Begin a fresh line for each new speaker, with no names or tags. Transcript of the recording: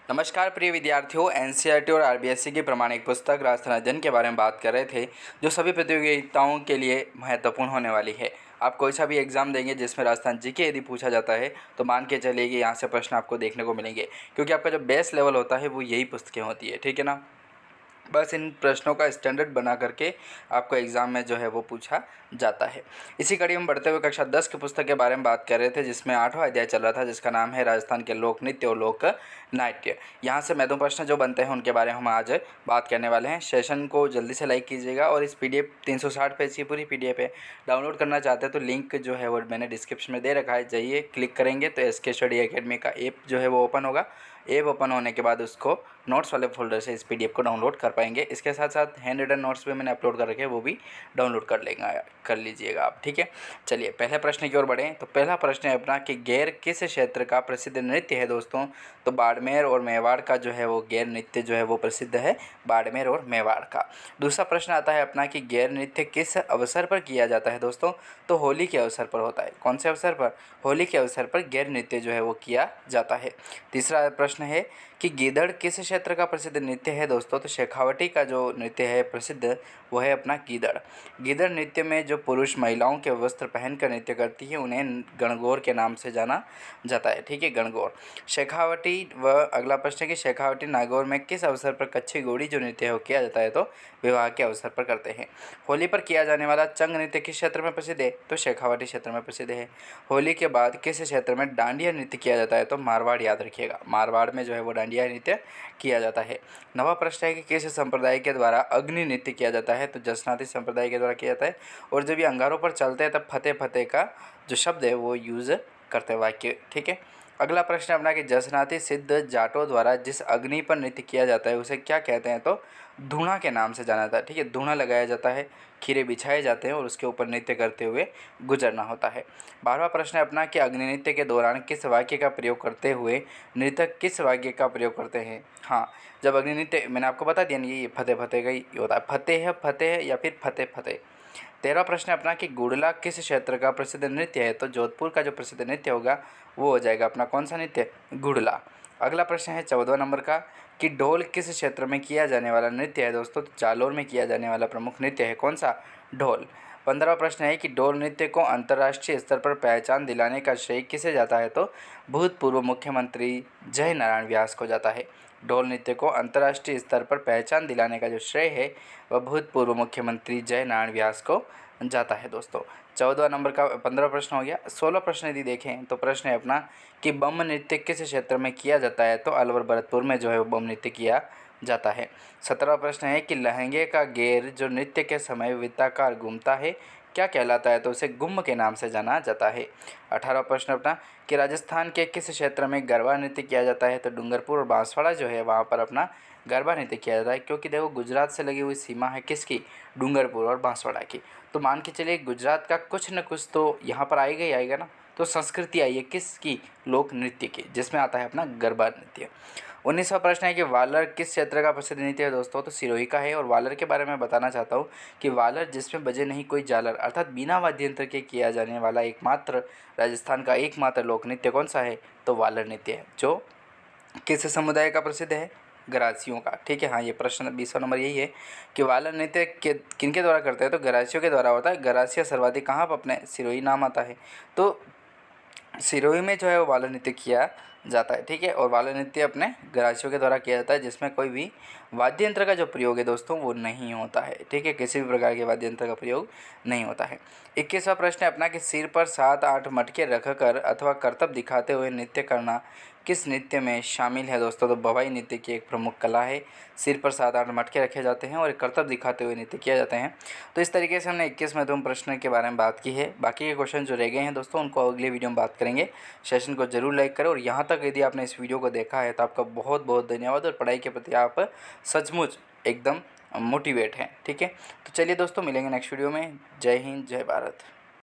नमस्कार प्रिय विद्यार्थियों, एनसीईआरटी और आरबीएसई की प्रमाणिक पुस्तक राजस्थान अध्ययन के बारे में बात कर रहे थे, जो सभी प्रतियोगिताओं के लिए महत्वपूर्ण होने वाली है। आप कोई सा भी एग्जाम देंगे जिसमें राजस्थान जीके यदि पूछा जाता है तो मान के चलिए कि यहाँ से प्रश्न आपको देखने को मिलेंगे, क्योंकि आपका जो बेस लेवल होता है वो यही पुस्तकें होती है। ठीक है ना। बस इन प्रश्नों का स्टैंडर्ड बना करके आपको एग्ज़ाम में जो है वो पूछा जाता है। इसी कड़ी में बढ़ते हुए कक्षा 10 की पुस्तक के बारे में बात कर रहे थे, जिसमें 8वां अध्याय चल रहा था, जिसका नाम है राजस्थान के लोक नृत्य और लोक नाट्य। यहाँ से महत्वपूर्ण प्रश्न जो बनते हैं उनके बारे में हम आज बात करने वाले हैं। सेशन को जल्दी से लाइक कीजिएगा और इस पीडीएफ 360 पेज की पूरी पीडीएफ है, डाउनलोड करना चाहते हैं तो लिंक जो है वो मैंने डिस्क्रिप्शन में दे रखा है, जाइए क्लिक करेंगे तो एसके स्टडी एकेडमी का ऐप जो है वो ओपन होगा। ऐप ओपन होने के बाद उसको नोट्स वाले फोल्डर से इस पीडीएफ को डाउनलोड कर पाएंगे। इसके साथ साथ हैंड रिटन नोट्स भी मैंने अपलोड कर रखे हैं, वो भी डाउनलोड कर लीजिएगा आप। ठीक है, चलिए पहले प्रश्न की ओर बढ़ें। तो पहला प्रश्न है अपना कि गैर किस क्षेत्र का प्रसिद्ध नृत्य है दोस्तों। तो बाड़मेर और मेवाड़ का जो है वो गैर नृत्य जो है वो प्रसिद्ध है, बाड़मेर और मेवाड़ का। दूसरा प्रश्न आता है अपना कि गैर नृत्य किस अवसर पर किया जाता है दोस्तों। तो होली के अवसर पर होता है। कौन से अवसर पर? होली के अवसर पर गैर नृत्य जो है वो किया जाता है। तीसरा प्रश्न है कि गीदड़ किस क्षेत्र का प्रसिद्ध नृत्य है दोस्तों। तो शेखावटी का जो नृत्य है प्रसिद्ध वो है अपना गीदड़। गीदड़ नृत्य में जो पुरुष महिलाओं के वस्त्र पहनकर नृत्य करती है उन्हें गणगौर के नाम से जाना जाता है। ठीक है, गणगौर। शेखावटी व अगला प्रश्न है कि शेखावटी नागौर में किस अवसर पर कच्ची घोड़ी जो नृत्य है वो किया जाता है। तो विवाह के अवसर पर करते हैं। होली पर किया जाने वाला चंग नृत्य किस क्षेत्र में प्रसिद्ध है। तो शेखावटी क्षेत्र में प्रसिद्ध है। होली के बाद किस क्षेत्र में डांडिया नृत्य किया जाता है। तो मारवाड़, याद रखिएगा, मारवाड़ में जो है वो डांडिया नृत्य किया जाता है। नवा प्रश्न है कि किस संप्रदाय के द्वारा अग्नि नृत्य किया जाता है। तो जसनाती संप्रदाय के द्वारा किया जाता है। और जब ये अंगारों पर चलते हैं तब फतेह फतेह का जो शब्द है वो यूज़ करते हैं वाक्य। ठीक है, अगला प्रश्न अपना कि जसनाती सिद्ध जाटों द्वारा जिस अग्नि पर नृत्य किया जाता है उसे क्या कहते हैं। तो धूणा के नाम से जाना जाता है। ठीक है, धूणा लगाया जाता है, खीरे बिछाए जाते हैं और उसके ऊपर नृत्य करते हुए गुजरना होता है। 12वां प्रश्न है अपना कि अग्नि नृत्य के दौरान किस वाक्य का प्रयोग करते हुए नृतक किस वाक्य का प्रयोग करते हैं। हाँ, जब अग्नि नृत्य, मैंने आपको बता दिया ये फतेह फतेह का ही होता है, फतेह या फिर फतेह फतेह। 13वां प्रश्न है अपना कि गुड़ला किस क्षेत्र का प्रसिद्ध नृत्य है। तो जोधपुर का जो प्रसिद्ध नृत्य होगा वो हो जाएगा अपना कौन सा नृत्य, गुड़ला। अगला प्रश्न है 14वां नंबर का कि ढोल किस क्षेत्र में किया जाने वाला नृत्य है दोस्तों। तो जालोर में किया जाने वाला प्रमुख नृत्य है कौन सा, ढोल। 15वां प्रश्न है कि ढोल नृत्य को अंतर्राष्ट्रीय स्तर पर पहचान दिलाने का श्रेय किसे जाता है। तो भूतपूर्व मुख्यमंत्री जय नारायण व्यास को जाता है। ढोल नृत्य को अंतर्राष्ट्रीय स्तर पर पहचान दिलाने का जो श्रेय है वह भूतपूर्व मुख्यमंत्री जय नारायण व्यास को जाता है दोस्तों। 14वां नंबर का 15 प्रश्न हो गया। 16 प्रश्न यदि देखें तो प्रश्न है अपना कि बम नृत्य किस क्षेत्र में किया जाता है। तो अलवर भरतपुर में जो है वो बम नृत्य किया जाता है। 17वां प्रश्न है कि लहंगे का घेर जो नृत्य के समय वृत्ताकार घूमता है क्या कहलाता है। तो उसे गुम्म के नाम से जाना जाता है। 18वां प्रश्न अपना कि राजस्थान के किस क्षेत्र में गरबा नृत्य किया जाता है। तो डूंगरपुर और बांसवाड़ा जो है वहाँ पर अपना गरबा नृत्य किया जाता है, क्योंकि देखो गुजरात से लगी हुई सीमा है किसकी, डूंगरपुर और बांसवाड़ा की। तो मान के चलिए गुजरात का कुछ न कुछ तो यहाँ पर आएगा ही आएगा ना। तो संस्कृति आई है किसकी, लोक नृत्य की, जिसमें आता है अपना गरबा नृत्य। 19वां प्रश्न है कि वालर किस क्षेत्र का प्रसिद्ध नृत्य है दोस्तों। तो सिरोही का है। और वालर के बारे में बताना चाहता हूँ कि वालर जिसमें बजे नहीं कोई झालर, अर्थात बिना वाद्य यंत्र के किया जाने वाला एकमात्र राजस्थान का एकमात्र लोक नृत्य कौन सा है। तो वालर नृत्य है, जो किस समुदाय का प्रसिद्ध है, गरासियों का। ठीक है, हाँ, ये प्रश्न 20वां नंबर यही है कि वालर नृत्य किनके द्वारा करते हैं। तो गरासियों के द्वारा होता है। गरासिया सर्वाधिक कहाँ पर, अपने सिरोही नाम आता है। तो सिरोही में जो है वो वालर नृत्य किया जाता है। ठीक है, और वालर नृत्य अपने गरासियों के द्वारा किया जाता है, जिसमें कोई भी वाद्य यंत्र का जो प्रयोग है दोस्तों वो नहीं होता है। ठीक है, किसी भी प्रकार के वाद्य यंत्र का प्रयोग नहीं होता है। 21वां प्रश्न है अपना कि सिर पर 7-8 मटके रखकर अथवा करतब दिखाते हुए नृत्य करना किस नृत्य में शामिल है दोस्तों। तो भवाई नृत्य की एक प्रमुख कला है। सिर पर 7-8 मटके रखे जाते हैं और करतब दिखाते हुए नृत्य किया जाते हैं। तो इस तरीके से हमने 21 महत्वपूर्ण प्रश्न के बारे में बात की है। बाकी के क्वेश्चन जो रह गए हैं दोस्तों उनको अगले वीडियो में बात करेंगे। सेशन को जरूर लाइक करें और यहाँ तक यदि आपने इस वीडियो को देखा है तो आपका बहुत बहुत धन्यवाद, और पढ़ाई के प्रति आप सचमुच एकदम मोटिवेट हैं। ठीक है, तो चलिए दोस्तों मिलेंगे नेक्स्ट वीडियो में। जय हिंद, जय भारत।